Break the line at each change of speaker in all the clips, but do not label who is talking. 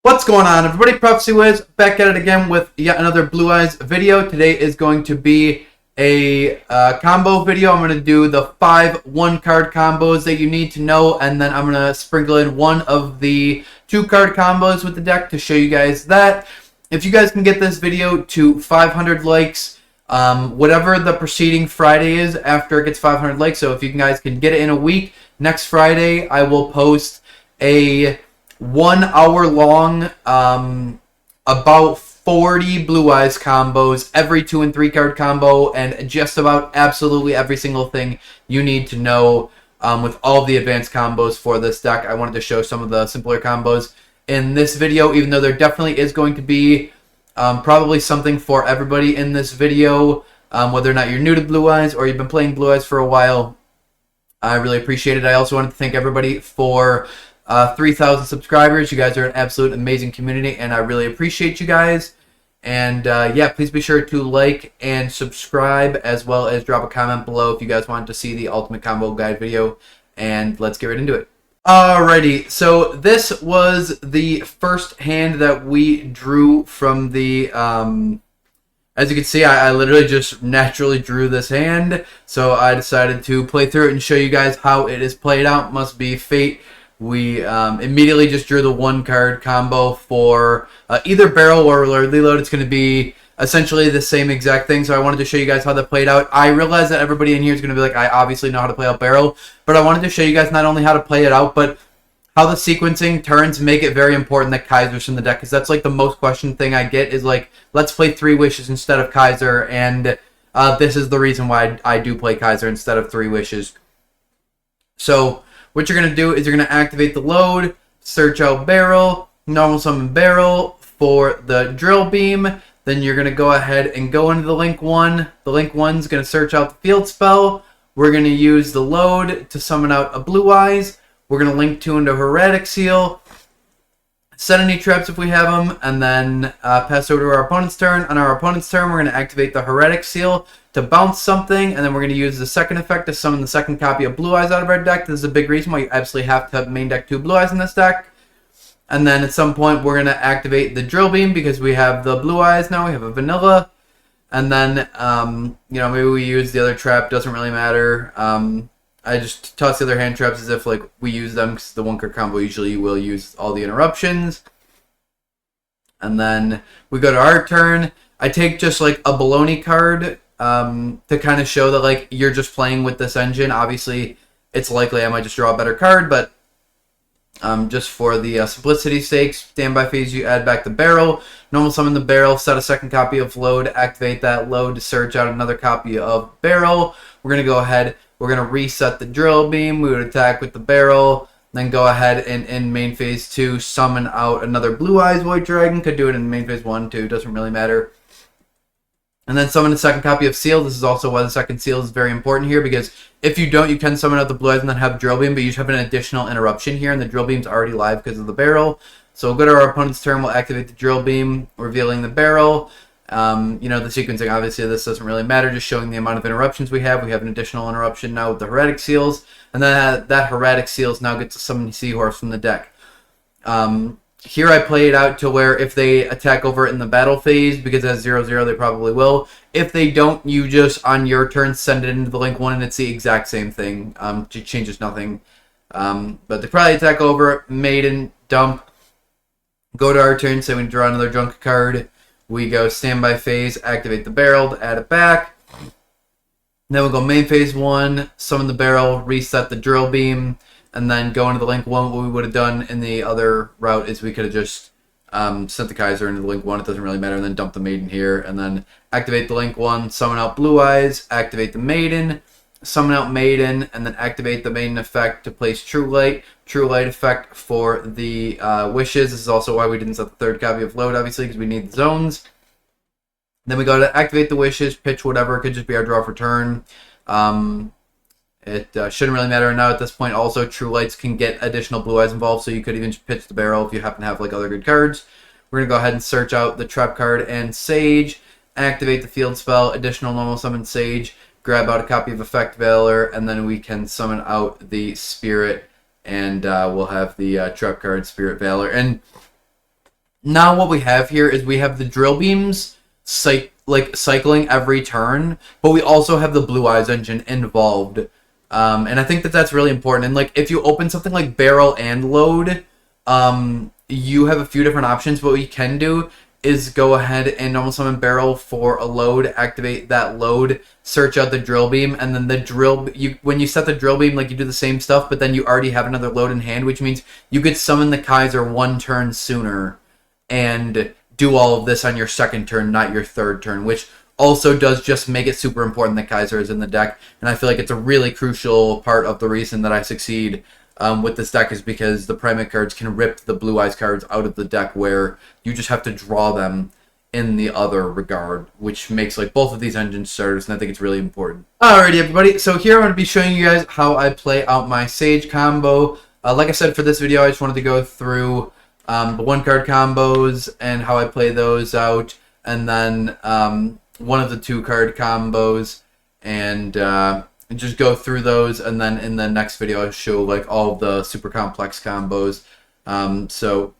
What's going on, everybody? Prophecy Wiz back at it again with yet another Blue Eyes video. Today is going to be a combo video. I'm going to do the 5 1-card combos that you need to know, and then I'm going to sprinkle in one of the 2-card combos with the deck to show you guys that. If you guys can get this video to 500 likes, whatever the preceding Friday is after it gets 500 likes, so if you guys can get it in a week, next Friday I will post a 1 hour long, about 40 Blue Eyes combos, every 2 and 3 card combo, and just about absolutely every single thing you need to know with all the advanced combos for this deck. I wanted to show some of the simpler combos in this video, even though there definitely is going to be probably something for everybody in this video, whether or not you're new to Blue Eyes or you've been playing Blue Eyes for a while. I really appreciate it. I also wanted to thank everybody for 3,000 subscribers. You guys are an absolute amazing community, and I really appreciate you guys. And yeah, please be sure to like and subscribe, as well as drop a comment below if you guys want to see the Ultimate Combo Guide video. And let's get right into it. Alrighty, so this was the first hand that we drew from the, as you can see, I literally just naturally drew this hand. So I decided to play through it and show you guys how it is played out. Must be fate. We immediately just drew the 1-card combo for either barrel or Lode. It's going to be essentially the same exact thing, so I wanted to show you guys how that played out. I realize that everybody in here is going to be like, I obviously know how to play out barrel, but I wanted to show you guys not only how to play it out, but how the sequencing turns make it very important that Kaiser's in the deck, because that's like the most questioned thing I get is like, let's play 3 wishes instead of Kaiser, and this is the reason why I do play Kaiser instead of 3 wishes. So what you're going to do is you're going to activate the Lode, search out barrel, normal summon barrel for the drill beam. Then you're going to go ahead and go into the link 1. The link 1 is going to search out the field spell. We're going to use the Lode to summon out a Blue Eyes. We're going to link 2 into Heretic Seal. Set any traps if we have them, and then pass over to our opponent's turn. On our opponent's turn, we're going to activate the Heretic Seal to bounce something, and then we're going to use the second effect to summon the second copy of Blue Eyes out of our deck. This is a big reason why you absolutely have to have main deck 2 Blue Eyes in this deck. And then at some point, we're going to activate the Drill Beam because we have the Blue Eyes now. We have a Vanilla. And then, you know, maybe we use the other trap. Doesn't really matter. I just toss the other hand traps as if like we use them, because the 1-card combo usually will use all the interruptions. And then we go to our turn. I take just like a baloney card to kind of show that like you're just playing with this engine. Obviously, it's likely I might just draw a better card, but just for the simplicity stakes, standby phase, you add back the barrel. Normal summon the barrel, set a second copy of Lode, activate that Lode to search out another copy of barrel. We're going to go ahead. We're going to reset the drill beam. We would attack with the barrel. Then go ahead and in main phase 2, summon out another Blue Eyes Void Dragon. Could do it in main phase 1, 2. Doesn't really matter. And then summon a second copy of Seal. This is also why the second Seal is very important here, because if you don't, you can summon out the Blue Eyes and then have Drill Beam, but you just have an additional interruption here, and the Drill Beam's already live because of the barrel. So we'll go to our opponent's turn. We'll activate the Drill Beam, revealing the barrel. You know, the sequencing, obviously, this doesn't really matter, just showing the amount of interruptions we have. We have an additional interruption now with the Heretic Seals, and then that Heretic Seals now gets to summon Seahorse from the deck. Here I play it out to where if they attack over it in the battle phase, because as 0/0 they probably will. If they don't, you just, on your turn, send it into the link 1, and it's the exact same thing. It changes nothing. But they probably attack over, Maiden, dump. Go to our turn, say we draw another junk card. We go standby phase, activate the barrel to add it back. Then we'll go main phase 1, summon the barrel, reset the drill beam, and then go into the link 1. What we would have done in the other route is we could have just sent the Kaiser into the link 1. It doesn't really matter. And then dump the Maiden here. And then activate the link 1, summon out Blue Eyes, activate the Maiden, summon out Maiden, and then activate the Maiden effect to place True Light. True Light effect for the wishes. This is also why we didn't set the third copy of Lode, obviously, because we need the zones. Then we go to activate the wishes, pitch whatever. It could just be our draw for turn. It shouldn't really matter now at this point. Also, True Lights can get additional Blue Eyes involved, so you could even pitch the barrel if you happen to have like other good cards. We're going to go ahead and search out the trap card and Sage. Activate the field spell, additional normal summon Sage. Grab out a copy of Effect Valor, and then we can summon out the Spirit, and we'll have the trap card Spirit Valor. And Now what we have here is we have the drill beams cycling every turn, but we also have the Blue Eyes engine involved. And I think that that's really important. And like if you open something like barrel and load, you have a few different options. What you can do is go ahead and normal summon barrel for a load, activate that load, search out the drill beam, and then the when you set the drill beam, like you do the same stuff, but then you already have another load in hand, which means you could summon the Kaiser one turn sooner and do all of this on your second turn, not your third turn, which also does just make it super important that Kaiser is in the deck. And I feel like it's a really crucial part of the reason that I succeed with this deck is because the Primate cards can rip the Blue Eyes cards out of the deck where you just have to draw them in the other regard, which makes like both of these engine starters, and I think it's really important. Alrighty, everybody. So here I'm going to be showing you guys how I play out my Sage combo. Like I said, for this video, I just wanted to go through the one-card combos and how I play those out, and then one of the two-card combos, and just go through those, and then in the next video I'll show like all of the super complex combos. So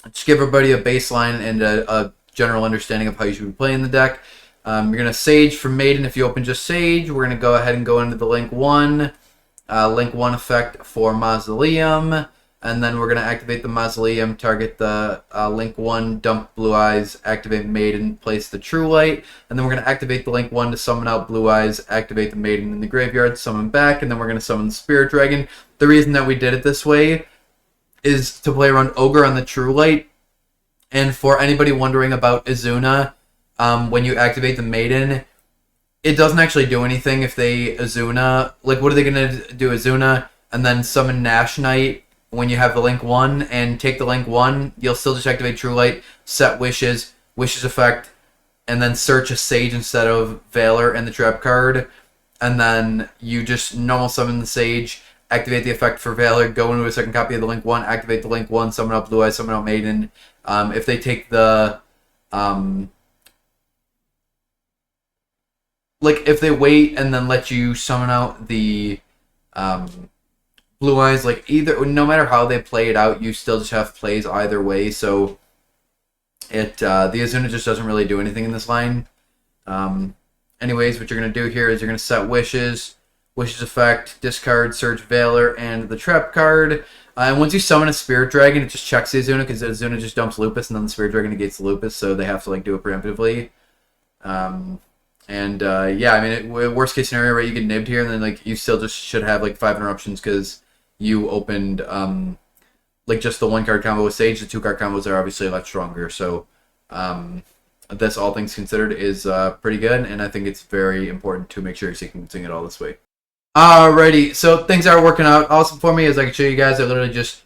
just give everybody a baseline and a general understanding of how you should be playing the deck. You're going to Sage for Maiden. If you open just Sage, we're going to go ahead and go into the Link 1 effect for Mausoleum. And then we're going to activate the Mausoleum, target the Link 1, dump Blue Eyes, activate Maiden, place the True Light. And then we're going to activate the Link 1 to summon out Blue Eyes, activate the Maiden in the graveyard, summon back, and then we're going to summon the Spirit Dragon. The reason that we did it this way is to play around Ogre on the True Light. And for anybody wondering about Azuna, when you activate the Maiden, it doesn't actually do anything if they Azuna. Like, what are they going to do? Azuna, and then summon Nash Knight when you have the Link 1 and take the Link 1, you'll still just activate True Light, set Wishes effect, and then search a Sage instead of Valor and the Trap card. And then you just normal summon the Sage, activate the effect for Valor, go into a second copy of the Link 1, activate the Link 1, summon out Blue Eyes, summon out Maiden. If they take the... like, if they wait and then let you summon out the... Blue Eyes, like either, no matter how they play it out, you still just have plays either way. So it the Azuna just doesn't really do anything in this line. Anyways, what you're gonna do here is you're gonna set Wishes effect, discard, search Valor and the Trap card. And once you summon a Spirit Dragon, it just checks the Azuna because the Azuna just dumps Lupus, and then the Spirit Dragon negates the Lupus, so they have to like do it preemptively. Yeah, I mean, worst case scenario, right? You get nibbed here, and then like you still just should have like 5 interruptions because you opened like just the one card combo with Sage. The 2-card combos are obviously a lot stronger. So this, all things considered, is pretty good, and I think it's very important to make sure you're sequencing it all this way. Alrighty, so things are working out awesome for me. As I can show you guys, I literally just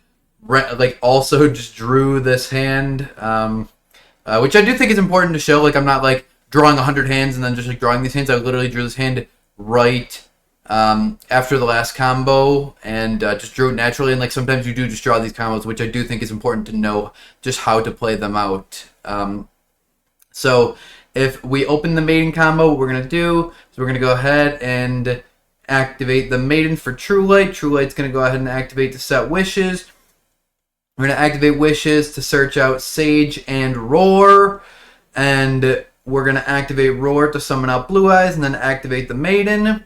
also just drew this hand, which I do think is important to show. Like, I'm not like drawing 100 hands and then just like drawing these hands. I literally drew this hand right after the last combo and just drew it naturally. And like sometimes you do just draw these combos, which I do think is important to know just how to play them out. So if we open the Maiden combo, what we're going to do is we're going to go ahead and activate the Maiden for True Light. True Light's going to go ahead and activate to set Wishes. We're going to activate Wishes to search out Sage and Roar. And we're going to activate Roar to summon out Blue Eyes and then activate the Maiden.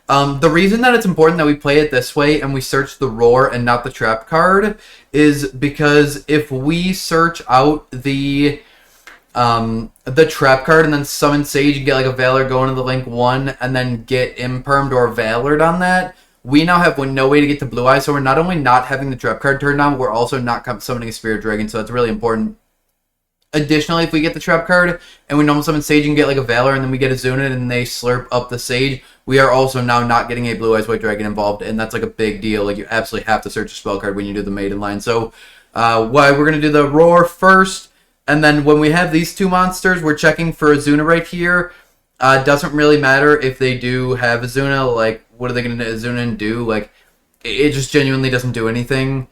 The reason that it's important that we play it this way and we search the Roar and not the Trap card is because if we search out the Trap card and then summon Sage and get like a Valor going to the Link 1 and then get Impermed or Valored on that, we now have no way to get to Blue Eyes. So we're not only not having the Trap card turned on, we're also not summoning a Spirit Dragon. So that's really important. Additionally, if we get the Trap card and we normal summon Sage and get like a Valor and then we get a Azuna and they slurp up the Sage, we are also now not getting a Blue Eyes White Dragon involved, and that's like a big deal. Like, you absolutely have to search a spell card when you do the Maiden line. So we're going to do the Roar first, and then when we have these two monsters, we're checking for Azuna right here. Doesn't really matter if they do have Azuna. Like, what are they going to Azuna and do? Like, it just genuinely doesn't do anything.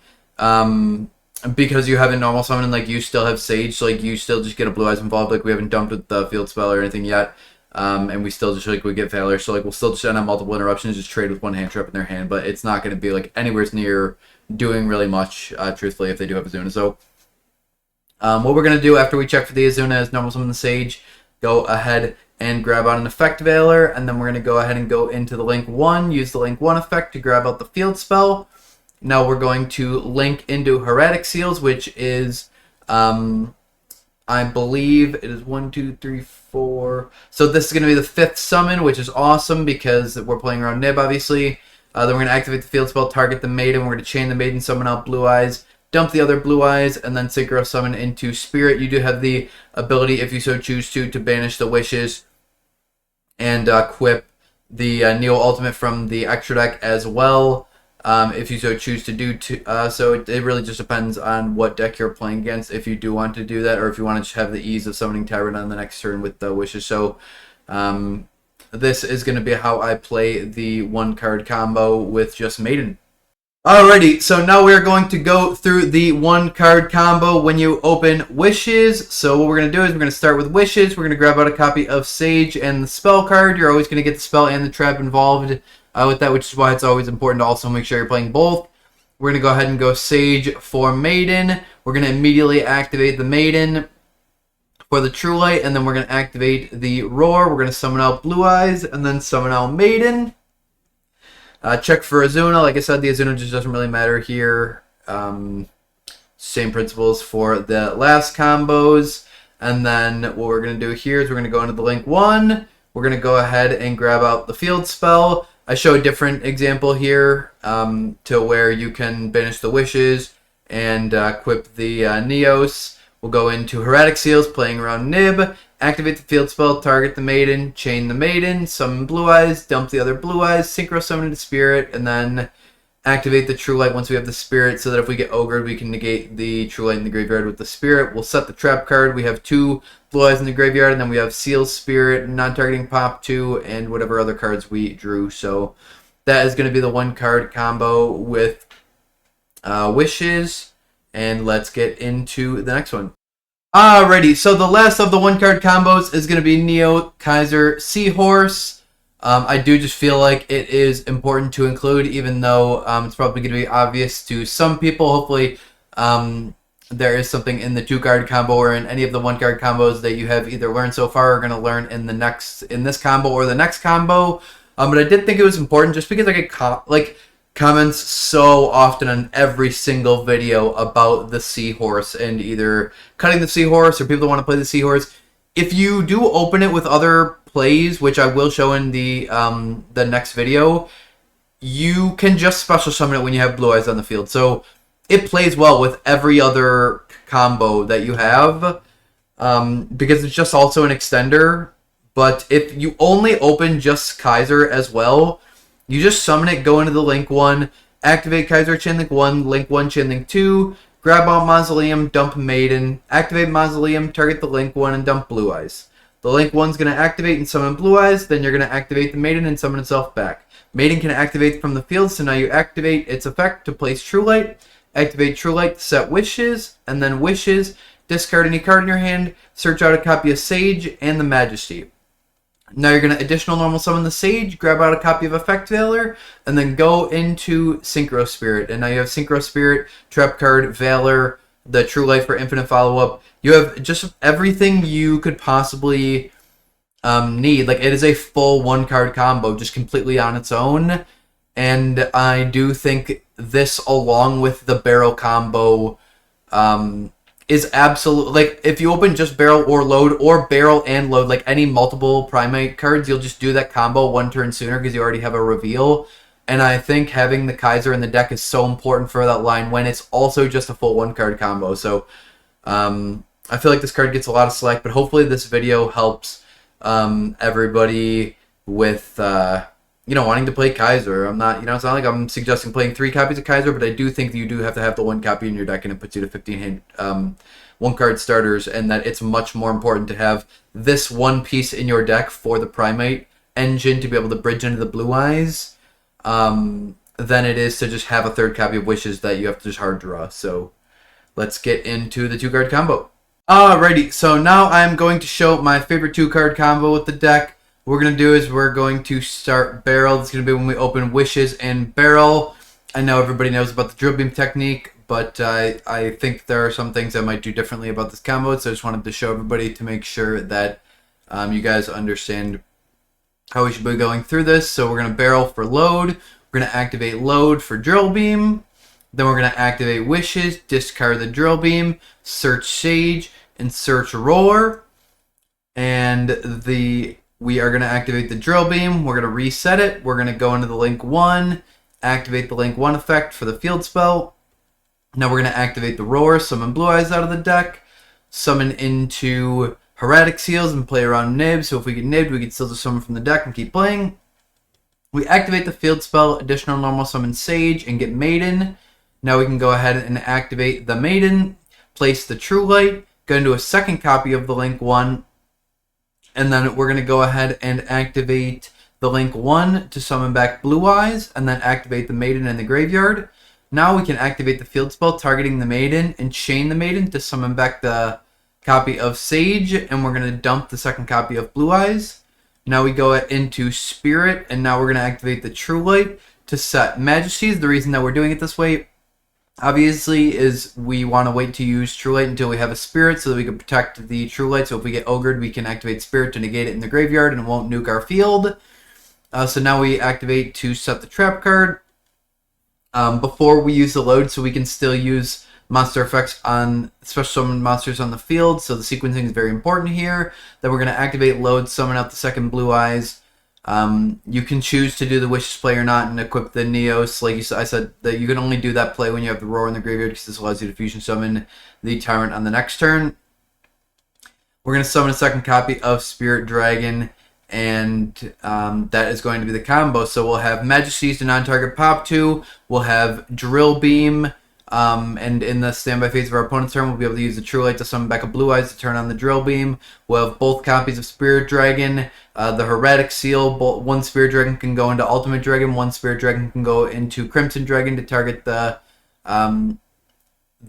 Because you haven't normal summoned, like, you still have Sage, so, like, you still just get a Blue Eyes involved. Like, we haven't dumped with the Field Spell or anything yet. And we still just, like, we get Valor. So, like, we'll still just end on multiple interruptions, just trade with one hand trap in their hand. But it's not going to be, like, anywhere near doing really much, truthfully, if they do have Azuna. So, What we're going to do after we check for the Azuna is normal summon the Sage, go ahead and grab out an effect Veiler, and then we're going to go ahead and go into the link 1, use the link 1 effect to grab out the field spell. Now we're going to link into Hieratic Seals, which is, I believe it is 1, 2, 3, 4. So this is going to be the 5th summon, which is awesome because we're playing around Nib, obviously. Then we're going to activate the field spell, target the Maiden. We're going to chain the Maiden, summon out Blue Eyes, dump the other Blue Eyes, and then Synchro Summon into Spirit. You do have the ability, if you so choose to banish the Wishes and equip the Neo Ultimate from the extra deck as well, if you so choose to do. So it really just depends on what deck you're playing against, if you do want to do that, or if you want to just have the ease of summoning Tyrant on the next turn with the Wishes. So this is going to be how I play the 1-card combo with just Maiden. Alrighty, so now we're going to go through the 1-card combo when you open Wishes. So what we're going to do is we're going to start with Wishes. We're going to grab out a copy of Sage and the spell card. You're always going to get the spell and the trap involved with that, which is why it's always important to also make sure you're playing both. We're going to go ahead and go Sage for Maiden. We're going to immediately activate the Maiden for the True Light, and then we're going to activate the Roar. We're going to summon out Blue Eyes, and then summon out Maiden. Check for Azuna. Like I said, the Azuna just doesn't really matter here. Same principles for the last combos. And then what we're going to do here is we're going to go into the link 1. We're going to go ahead and grab out the field spell. I show a different example here to where you can banish the Wishes and equip the Neos. We'll go into Hieratic Seals, playing around Nib. Activate the field spell, target the Maiden, chain the Maiden, summon Blue Eyes, dump the other Blue Eyes, Synchro Summon into Spirit, and then activate the True Light once we have the Spirit, so that if we get Ogred, we can negate the True Light in the graveyard with the Spirit. We'll set the trap card. We have 2 Blue Eyes in the graveyard, and then we have Seal, Spirit, non-targeting Pop 2, and whatever other cards we drew. So that is going to be the 1-card combo with Wishes, and let's get into the next one. Alrighty, so the last of the 1-card combos is going to be Neo, Kaiser, Seahorse. I do just feel like it is important to include, even though it's probably going to be obvious to some people. Hopefully, there is something in the 2-card combo or in any of the 1-card combos that you have either learned so far or going to learn in this combo or the next combo. But I did think it was important just because I get comments so often on every single video about the Seahorse and either cutting the Seahorse or people that want to play the Seahorse. If you do open it with other plays, which I will show in the next video, you can just special summon it when you have Blue Eyes on the field. So it plays well with every other combo that you have because it's just also an extender. But if you only open just Kaiser as well, you just summon it, go into the link 1, activate Kaiser chain link 1, link 1 chain link 2, grab out Mausoleum, dump Maiden, activate Mausoleum, target the link 1, and dump Blue Eyes. The link 1's going to activate and summon Blue Eyes, then you're going to activate the Maiden and summon itself back. Maiden can activate from the field, so now you activate its effect to place True Light, activate True Light to set Wishes, and then Wishes, discard any card in your hand, search out a copy of Sage and the Majesty. Now you're going to additional normal summon the Sage, grab out a copy of Effect Veiler, and then go into Synchro Spirit. And now you have Synchro Spirit, Trap Card, Veiler, the True Light for Infinite Follow-Up. You have just everything you could possibly need. Like, it is a full 1-card combo, just completely on its own. And I do think this, along with the Barrel combo, is absolute. Like, if you open just Barrel or Lode, or Barrel and Lode, like any multiple Primate cards, you'll just do that combo 1 turn sooner because you already have a reveal. And I think having the Kaiser in the deck is so important for that line when it's also just a full 1-card combo. So I feel like this card gets a lot of slack, but hopefully this video helps everybody with wanting to play Kaiser. I'm not, it's not like I'm suggesting playing 3 copies of Kaiser, but I do think that you do have to have the 1 copy in your deck, and it puts you to 15 hand 1-card starters, and that it's much more important to have this 1 piece in your deck for the Primate engine to be able to bridge into the Blue Eyes than it is to just have a 3rd copy of Wishes that you have to just hard draw. So let's get into the 2-card combo. Alrighty, so now I'm going to show my favorite 2-card combo with the deck. What we're going to do is we're going to start Barrel. It's going to be when we open Wishes and Barrel. I know everybody knows about the Drill Beam technique, but I think there are some things I might do differently about this combo, so I just wanted to show everybody to make sure that you guys understand how we should be going through this. So we're going to barrel for Lode, we're going to activate Lode for Drill Beam, then we're going to activate Wishes, discard the Drill Beam, search Sage, and search Roar, and we are going to activate the Drill Beam, we're going to reset it, we're going to go into the Link 1, activate the Link 1 effect for the field spell. Now we're going to activate the Roar, summon Blue Eyes out of the deck, summon into Heretic Seals, and play around Nib. So if we get nibbed, we can still just summon from the deck and keep playing. We activate the field spell, additional normal summon Sage, and get Maiden. Now we can go ahead and activate the Maiden, place the True Light, go into a second copy of the Link 1, and then we're going to go ahead and activate the Link 1 to summon back Blue Eyes, and then activate the Maiden in the graveyard. Now we can activate the field spell targeting the Maiden and chain the Maiden to summon back the copy of Sage, and we're going to dump the second copy of Blue Eyes. Now we go into Spirit, and now we're going to activate the True Light to set Majesties. The reason that we're doing it this way, obviously, is we want to wait to use True Light until we have a Spirit so that we can protect the True Light. So if we get Ogred, we can activate Spirit to negate it in the graveyard and it won't nuke our field. So now we activate to set the trap card before we use the Load, so we can still use monster effects on special summon monsters on the field. So the sequencing is very important here. Then we're going to activate Load, summon out the second Blue Eyes. You can choose to do the Wishes play or not and equip the Neos. Like I said, that you can only do that play when you have the Roar in the graveyard, because this allows you to fusion summon the Tyrant on the next turn. We're going to summon a second copy of Spirit Dragon, and that is going to be the combo. So we'll have Majesties to non-target pop 2, we'll have Drill Beam, and in the standby phase of our opponent's turn, we'll be able to use the True Light to summon back a Blue Eyes to turn on the Drill Beam. We'll have both copies of Spirit Dragon, the Heretic Seal. One Spirit Dragon can go into Ultimate Dragon, one Spirit Dragon can go into Crimson Dragon to target the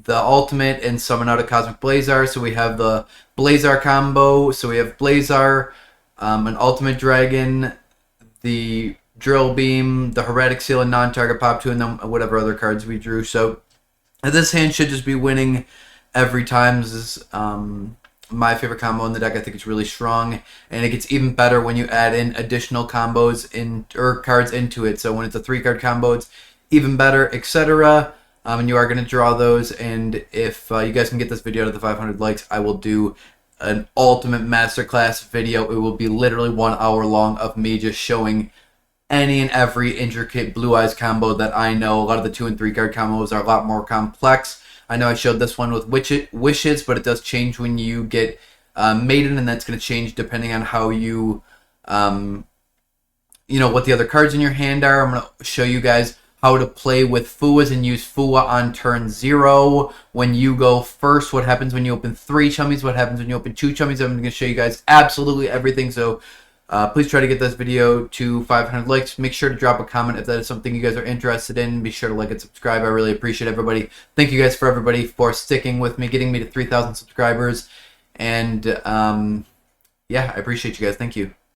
Ultimate and summon out a Cosmic Blazar. So we have the Blazar combo. So we have Blazar, an Ultimate Dragon, the Drill Beam, the Heretic Seal, and non-target pop 2, and then whatever other cards we drew. So this hand should just be winning every time. This is my favorite combo in the deck. I think it's really strong, and it gets even better when you add in additional combos or cards into it. So when it's a 3-card combo, it's even better, etc. And you are going to draw those. And if you guys can get this video to the 500 likes, I will do an ultimate masterclass video. It will be literally 1 hour long of me just showing any and every intricate Blue Eyes combo that I know. A lot of the 2- and 3-card combos are a lot more complex. I know I showed this one with Wishes, but it does change when you get Maiden, and that's going to change depending on how you, what the other cards in your hand are. I'm going to show you guys how to play with Fuas and use Fua on turn 0. When you go first, what happens when you open 3 chummies, what happens when you open 2 chummies. I'm going to show you guys absolutely everything. So please try to get this video to 500 likes. Make sure to drop a comment if that is something you guys are interested in. Be sure to like and subscribe. I really appreciate everybody. Thank you guys for everybody for sticking with me, getting me to 3,000 subscribers. And yeah, I appreciate you guys. Thank you.